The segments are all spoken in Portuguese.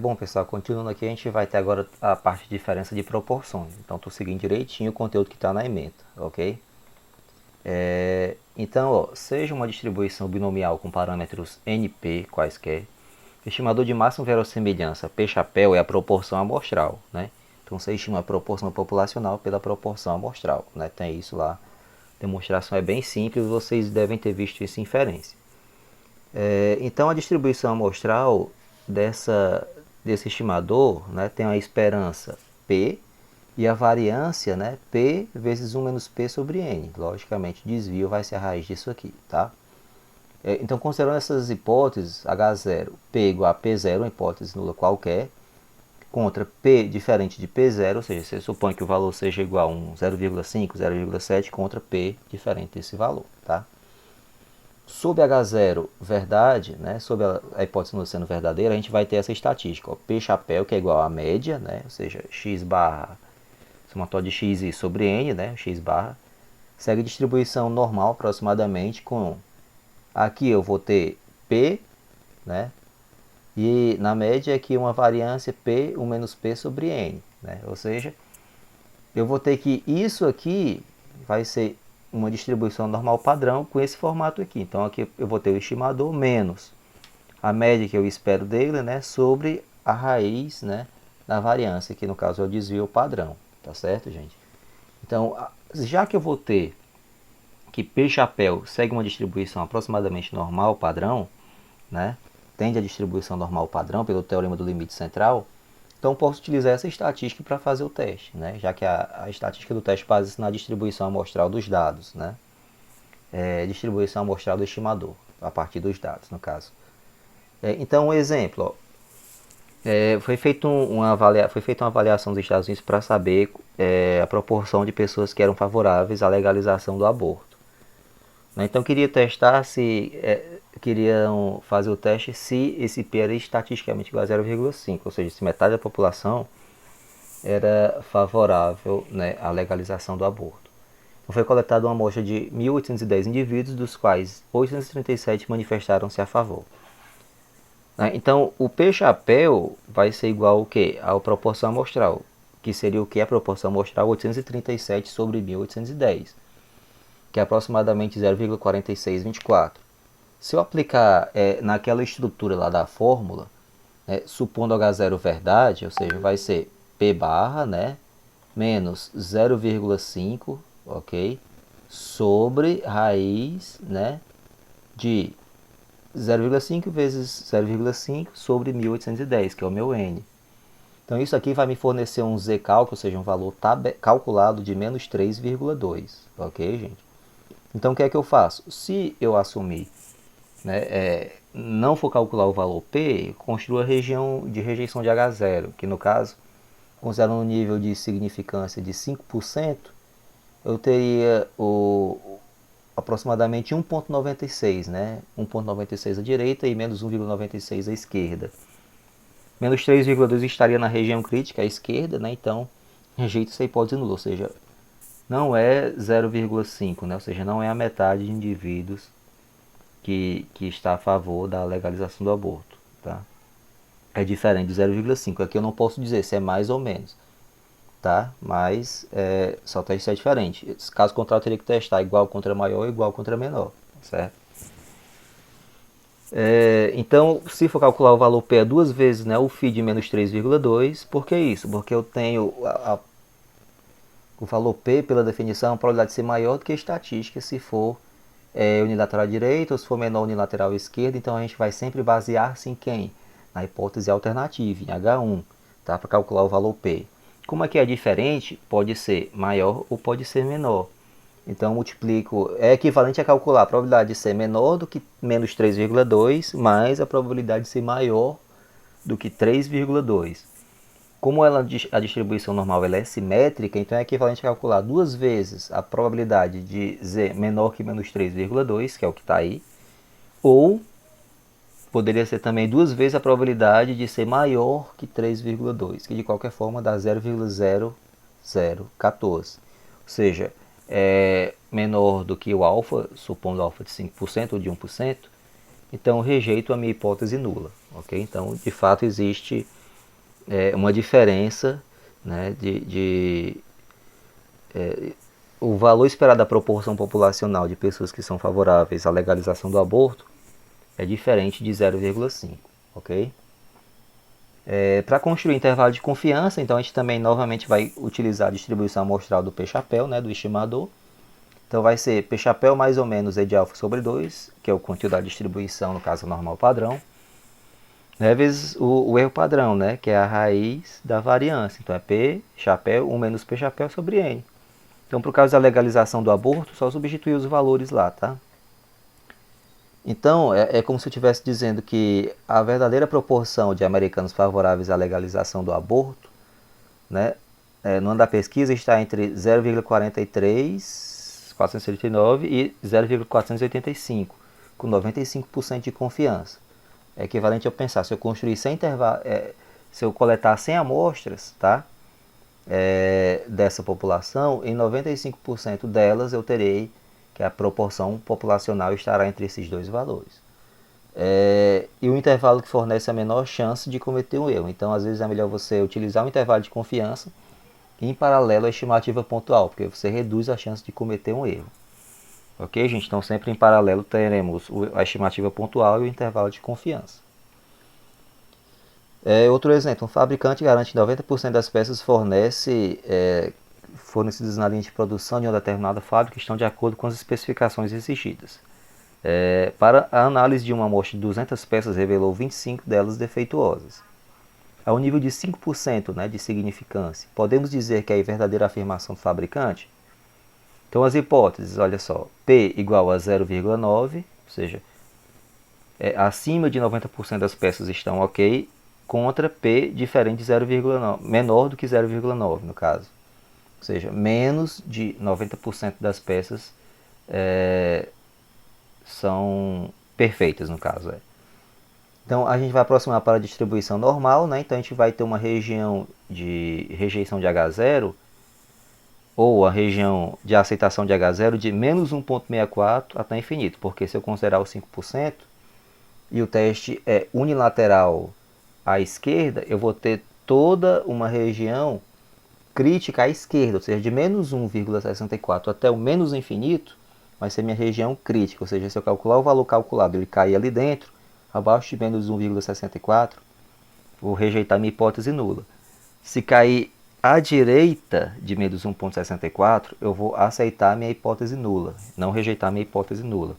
Bom, pessoal, continuando aqui, a gente vai ter agora a parte de diferença de proporções. Então, estou seguindo direitinho o conteúdo que está na ementa, ok? Então, ó, seja uma distribuição binomial com parâmetros NP quaisquer, o estimador de máxima verossimilhança P-chapéu é a proporção amostral, né? Então, você estima a proporção populacional pela proporção amostral, né? Tem isso lá. A demonstração é bem simples, vocês devem ter visto isso em inferência. Então, a distribuição amostral desse estimador, né, tem a esperança P e a variância, né, P vezes 1 menos P sobre N. Logicamente, desvio vai ser a raiz disso aqui, tá? Então, considerando essas hipóteses, H0, P igual a P0, uma hipótese nula qualquer, contra P diferente de P0, ou seja, você supõe que o valor seja igual a um 0,5, 0,7 contra P diferente desse valor, tá? Sob H0 verdade, né, sob a hipótese não sendo verdadeira, a gente vai ter essa estatística, ó, P chapéu, que é igual à média, né, ou seja, x barra, somatório de x sobre n, né, x barra, segue distribuição normal aproximadamente com, aqui eu vou ter P, né, e na média aqui uma variância P, 1 menos P sobre n, né, ou seja, eu vou ter que isso aqui vai ser uma distribuição normal padrão com esse formato aqui. Então aqui eu vou ter o estimador menos a média que eu espero dele, né, sobre a raiz, né, da variância, que no caso é o desvio padrão, tá certo, gente? Então, já que eu vou ter que P chapéu segue uma distribuição aproximadamente normal padrão, né, tende a distribuição normal padrão pelo teorema do limite central, então posso utilizar essa estatística para fazer o teste, né? Já que a estatística do teste base-se na distribuição amostral dos dados, né? Distribuição amostral do estimador, a partir dos dados, no caso. Então, um exemplo, ó, foi feita uma avaliação dos Estados Unidos para saber a proporção de pessoas que eram favoráveis à legalização do aborto. Né? Então, queria testar se queriam fazer o teste se esse P era estatisticamente igual a 0,5, ou seja, se metade da população era favorável, né, à legalização do aborto. Então, foi coletada uma amostra de 1.810 indivíduos, dos quais 837 manifestaram-se a favor. Né? Então, o P-chapéu vai ser igual ao quê? À proporção amostral, que seria o que? A proporção amostral 837 sobre 1.810, que é aproximadamente 0,4624. Se eu aplicar naquela estrutura lá da fórmula, supondo H0 verdade, ou seja, vai ser P barra, né, menos 0,5, ok, sobre raiz, né, de 0,5 vezes 0,5 sobre 1810, que é o meu N. Então isso aqui vai me fornecer um z-calc, ou seja, um valor calculado de menos 3,2, ok, gente? Então o que é que eu faço? Se eu assumir, né, não for calcular o valor P, construa a região de rejeição de H0, que no caso, considerando um nível de significância de 5%, eu teria aproximadamente 1,96, né? 1,96 à direita e menos 1,96 à esquerda. Menos 3,2 estaria na região crítica à esquerda, né? Então, rejeito essa hipótese nula, ou seja, não é 0,5, né? Ou seja, não é a metade de indivíduos que está a favor da legalização do aborto, tá? É diferente de 0,5. Aqui eu não posso dizer se é mais ou menos, tá? Mas só teste é diferente. Caso contrário, eu teria que testar igual contra maior e igual contra menor, certo? Então, se for calcular o valor P é duas vezes, né, o φ de menos 3,2, por que isso? Porque eu tenho o valor P, pela definição, a probabilidade de ser maior do que a estatística se for unilateral à direita ou se for menor unilateral à esquerda, então a gente vai sempre basear-se em quem? Na hipótese alternativa, em H1, tá? Para calcular o valor P. Como aqui é diferente, pode ser maior ou pode ser menor. Então multiplico, é equivalente a calcular a probabilidade de ser menor do que menos 3,2 mais a probabilidade de ser maior do que 3,2. Como a distribuição normal ela é simétrica, então é equivalente a calcular duas vezes a probabilidade de z menor que menos 3,2, que é o que está aí, ou poderia ser também duas vezes a probabilidade de ser maior que 3,2, que de qualquer forma dá 0,0014. Ou seja, é menor do que o alfa, supondo alfa de 5% ou de 1%, então rejeito a minha hipótese nula. ok? Então, de fato, existe uma diferença, né, o valor esperado da proporção populacional de pessoas que são favoráveis à legalização do aborto é diferente de 0,5, ok? Para construir intervalo de confiança, então a gente também novamente vai utilizar a distribuição amostral do P-chapéu, né, do estimador. Então vai ser P-chapéu mais ou menos E de alfa sobre 2, que é o quantidade da distribuição, no caso normal padrão, né, vezes o erro padrão, né, que é a raiz da variância. Então é P-chapéu 1 menos P-chapéu sobre N. Então, por causa da legalização do aborto, só substituir os valores lá, tá? Então, é como se eu estivesse dizendo que a verdadeira proporção de americanos favoráveis à legalização do aborto, né, no ano da pesquisa está entre 0,43439 e 0,485, com 95% de confiança. É equivalente a pensar, se eu construir 100 intervalos, se eu coletar 100 amostras, tá, dessa população, em 95% delas eu terei que a proporção populacional estará entre esses dois valores. E o intervalo que fornece a menor chance de cometer um erro. Então, às vezes é melhor você utilizar um intervalo de confiança em paralelo à estimativa pontual, porque você reduz a chance de cometer um erro. Ok, gente? Então, sempre em paralelo teremos a estimativa pontual e o intervalo de confiança. Outro exemplo, um fabricante garante que 90% das peças fornecidas na linha de produção de uma determinada fábrica estão de acordo com as especificações exigidas. Para a análise de uma amostra de 200 peças, revelou 25 delas defeituosas. Ao nível de 5%, né, de significância, podemos dizer que é a verdadeira afirmação do fabricante? Então, as hipóteses, olha só, P igual a 0,9, ou seja, acima de 90% das peças estão ok, contra P diferente de 0,9, menor do que 0,9 no caso. Ou seja, menos de 90% das peças são perfeitas no caso. Então a gente vai aproximar para a distribuição normal, né? Então a gente vai ter uma região de rejeição de H0 ou a região de aceitação de H0 de menos 1,64 até infinito, porque se eu considerar os 5% e o teste é unilateral à esquerda, eu vou ter toda uma região crítica à esquerda, ou seja, de menos 1,64 até o menos infinito, vai ser minha região crítica, ou seja, se eu calcular o valor calculado e ele cair ali dentro, abaixo de menos 1,64, vou rejeitar minha hipótese nula. Se cair à direita de menos 1,64, eu vou aceitar minha hipótese nula, não rejeitar minha hipótese nula.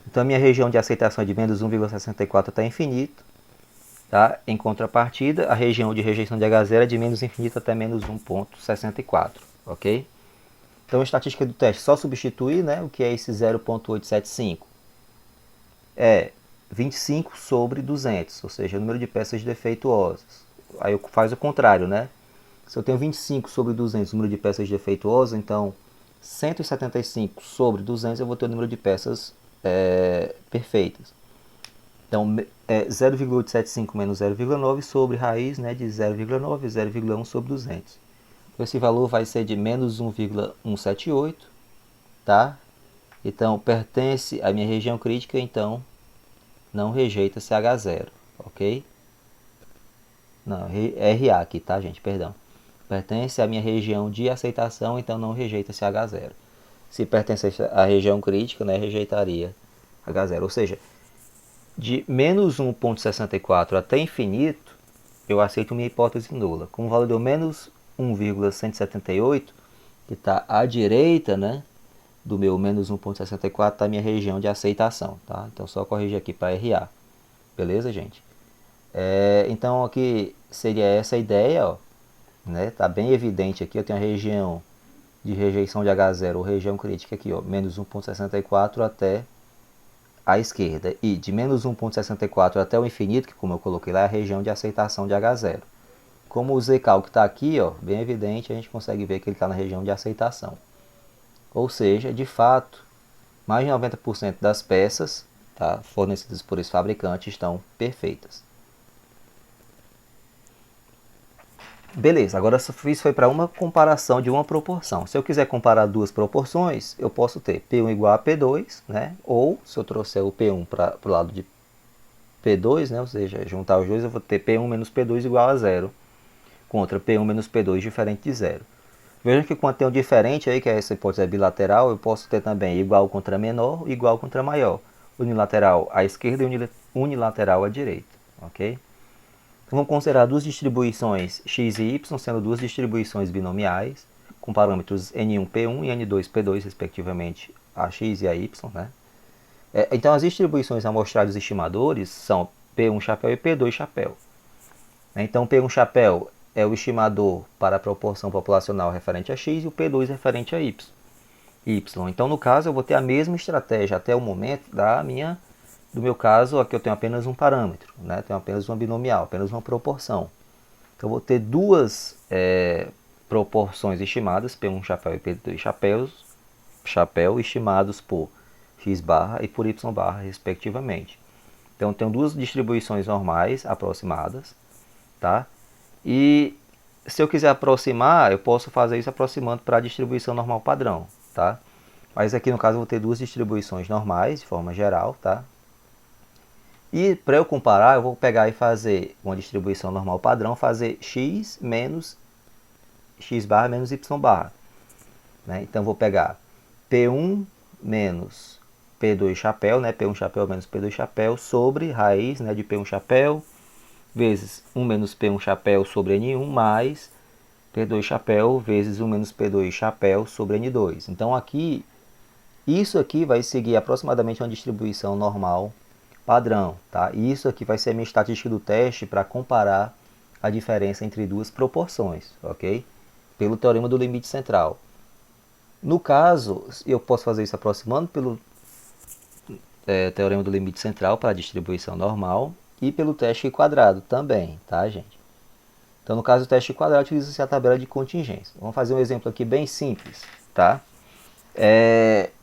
Então a minha região de aceitação é de menos 1,64 até infinito. Tá? Em contrapartida, a região de rejeição de H0 é de menos infinito até menos 1,64. Ok? Então a estatística do teste só substituir, né, o que é esse 0,875. É 25 sobre 200, ou seja, o número de peças defeituosas. Aí eu faço o contrário, né? Se eu tenho 25 sobre 200, o número de peças defeituosas, então 175 sobre 200 eu vou ter o número de peças perfeitas. Então, 0,875 menos 0,9 sobre raiz, né, de 0,9, 0,1 sobre 200. Então, esse valor vai ser de menos 1,178, tá? Então, pertence à minha região crítica, então não rejeita-se H0, ok? Não, RA aqui, tá, gente? Perdão. Pertence à minha região de aceitação, então não rejeita-se H0. Se pertencesse à região crítica, né, rejeitaria H0. Ou seja, de menos 1,64 até infinito, eu aceito minha hipótese nula. Com o valor de menos 1,178, que está à direita, né, do meu menos 1,64, está a minha região de aceitação. Tá? Então, só corrigir aqui para RA. Beleza, gente? Então, aqui seria essa a ideia. Ó, né? Tá bem evidente aqui. Eu tenho a região de rejeição de H0, ou região crítica aqui, ó, menos 1,64 até à esquerda, e de menos 1,64 até o infinito, que como eu coloquei lá, é a região de aceitação de H0. Como o zcal que está aqui, ó, bem evidente, a gente consegue ver que ele está na região de aceitação. Ou seja, de fato, mais de 90% das peças, tá, fornecidas por esse fabricante estão perfeitas. Beleza, agora isso foi para uma comparação de uma proporção. Se eu quiser comparar duas proporções, eu posso ter P1 igual a P2, né? Ou, se eu trouxer o P1 para o lado de P2, né? Ou seja, juntar os dois eu vou ter P1 menos P2 igual a zero, contra P1 menos P2 diferente de zero. Veja que quando tem um diferente aí, que essa hipótese é bilateral, eu posso ter também igual contra menor, igual contra maior. Unilateral à esquerda e unilateral à direita, ok? Então vamos considerar duas distribuições x e y, sendo duas distribuições binomiais, com parâmetros n1p1 e n2p2, respectivamente, a x e a y, né? Então as distribuições amostradas estimadores são P1 chapéu e P2 chapéu. Então P1 chapéu é o estimador para a proporção populacional referente a x e o P2 referente a y. Então no caso eu vou ter a mesma estratégia até o momento do meu caso, aqui eu tenho apenas um parâmetro, né? Tenho apenas uma binomial, apenas uma proporção. Então eu vou ter duas proporções estimadas, P1 chapéu e P2 chapéu, estimados por x barra e por y barra, respectivamente. Então, eu tenho duas distribuições normais aproximadas, tá? E se eu quiser aproximar, eu posso fazer isso aproximando para a distribuição normal padrão, tá? Mas aqui no caso eu vou ter duas distribuições normais, de forma geral, tá? E para eu comparar, eu vou pegar e fazer uma distribuição normal padrão, fazer x menos x barra menos y barra, né? Então, eu vou pegar P1 menos P2 chapéu, né? P1 chapéu menos P2 chapéu sobre raiz, né, de P1 chapéu vezes 1 menos P1 chapéu sobre N1 mais P2 chapéu vezes 1 menos P2 chapéu sobre N2. Então aqui, isso aqui vai seguir aproximadamente uma distribuição normal padrão, tá? E isso aqui vai ser a minha estatística do teste para comparar a diferença entre duas proporções, ok? Pelo teorema do limite central. No caso, eu posso fazer isso aproximando pelo teorema do limite central para a distribuição normal e pelo teste quadrado também, tá, gente? Então, no caso do teste quadrado, utiliza-se a tabela de contingência. Vamos fazer um exemplo aqui bem simples, tá?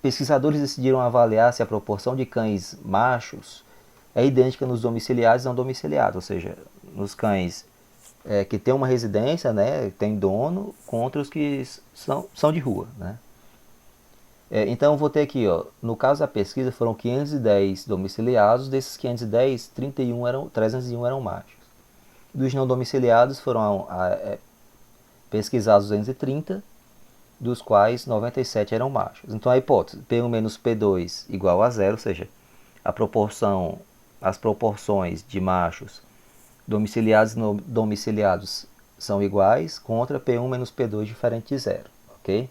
Pesquisadores decidiram avaliar se a proporção de cães machos é idêntica nos domiciliados e não domiciliados, ou seja, nos cães que têm uma residência, né, tem dono, contra os que são de rua, né? Então, eu vou ter aqui, ó, no caso da pesquisa, foram 510 domiciliados, desses 510, 301 eram machos. Dos não domiciliados foram pesquisados 230, dos quais 97 eram machos. Então, a hipótese P1 menos P2 igual a zero, ou seja, as proporções de machos domiciliados e não domiciliados são iguais, contra P1 menos P2 diferente de zero, ok?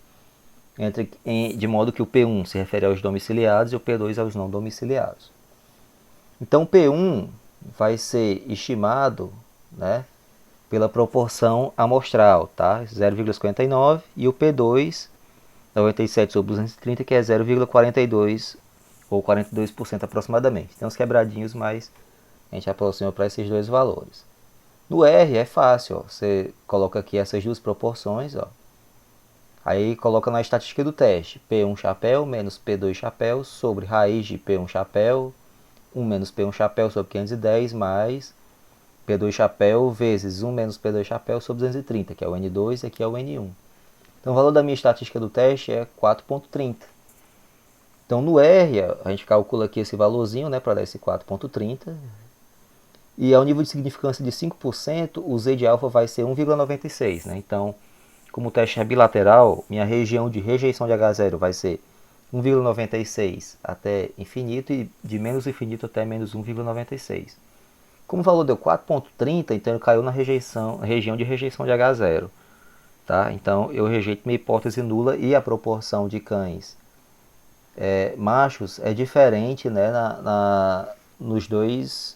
De modo que o P1 se refere aos domiciliados e o P2 aos não domiciliados. Então, o P1 vai ser estimado, né, pela proporção amostral, tá? 0,59, e o P2, 97 sobre 230, que é 0,42 ou 42% aproximadamente. Tem uns quebradinhos, mas a gente aproxima para esses dois valores. No R é fácil, ó. Você coloca aqui essas duas proporções, ó. Aí coloca na estatística do teste, P1 chapéu menos P2 chapéu sobre raiz de P1 chapéu, 1 menos P1 chapéu sobre 510 mais P2 chapéu vezes 1 menos P2 chapéu sobre 230, que é o N2 e aqui é o N1. Então o valor da minha estatística do teste é 4,30. Então no R, a gente calcula aqui esse valorzinho, né, para dar esse 4,30. E ao nível de significância de 5%, o Z de alfa vai ser 1,96, né? Então, como o teste é bilateral, minha região de rejeição de H0 vai ser 1,96 até infinito e de menos infinito até menos 1,96. Como o valor deu 4,30, então ele caiu na região de rejeição de H0. Tá? Então eu rejeito minha hipótese nula e a proporção de cães machos é diferente, né, nos dois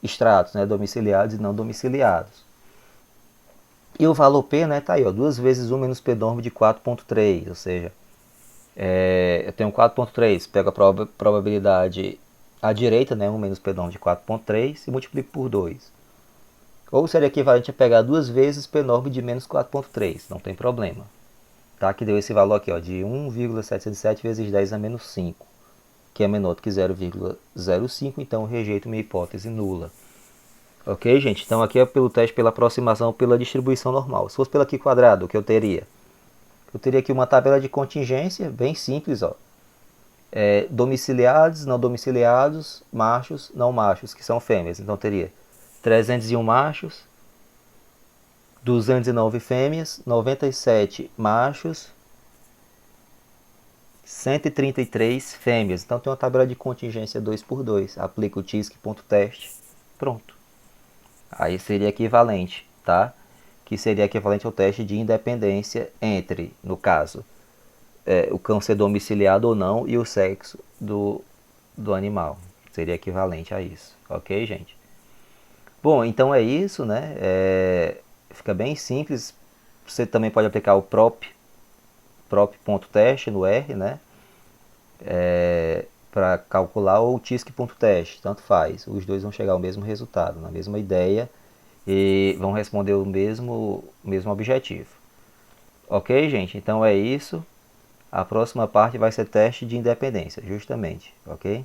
estratos, né, domiciliados e não domiciliados. E o valor P, né, tá aí, ó, 2 vezes 1 menos P norma de 4,3, ou seja, eu tenho 4,3, pego a probabilidade à direita, né, 1 menos P norma de 4,3 e multiplico por 2. Ou seria equivalente a pegar 2 vezes P norma de menos 4,3, não tem problema. Tá, que deu esse valor aqui, ó, de 1,707 vezes 10 a menos 5, que é menor do que 0,05, então eu rejeito minha hipótese nula. Ok, gente? Então aqui é pelo teste pela aproximação pela distribuição normal. Se fosse pelo aqui quadrado, o que eu teria? Eu teria aqui uma tabela de contingência bem simples, ó. domiciliados, não domiciliados, machos, não machos, que são fêmeas. Então teria 301 machos, 209 fêmeas, 97 machos, 133 fêmeas. Então tem uma tabela de contingência 2 por 2. Aplica o TISC.teste. Pronto. Aí seria equivalente, tá? Que seria equivalente ao teste de independência entre, no caso, o cão ser domiciliado ou não e o sexo do animal. Seria equivalente a isso. Ok, gente? Bom, então é isso, né? Fica bem simples. Você também pode aplicar o prop.teste no R, né? Para calcular, ou o TISC.teste, tanto faz. Os dois vão chegar ao mesmo resultado, na mesma ideia, e vão responder o mesmo objetivo. Ok, gente? Então é isso. A próxima parte vai ser teste de independência, justamente, ok?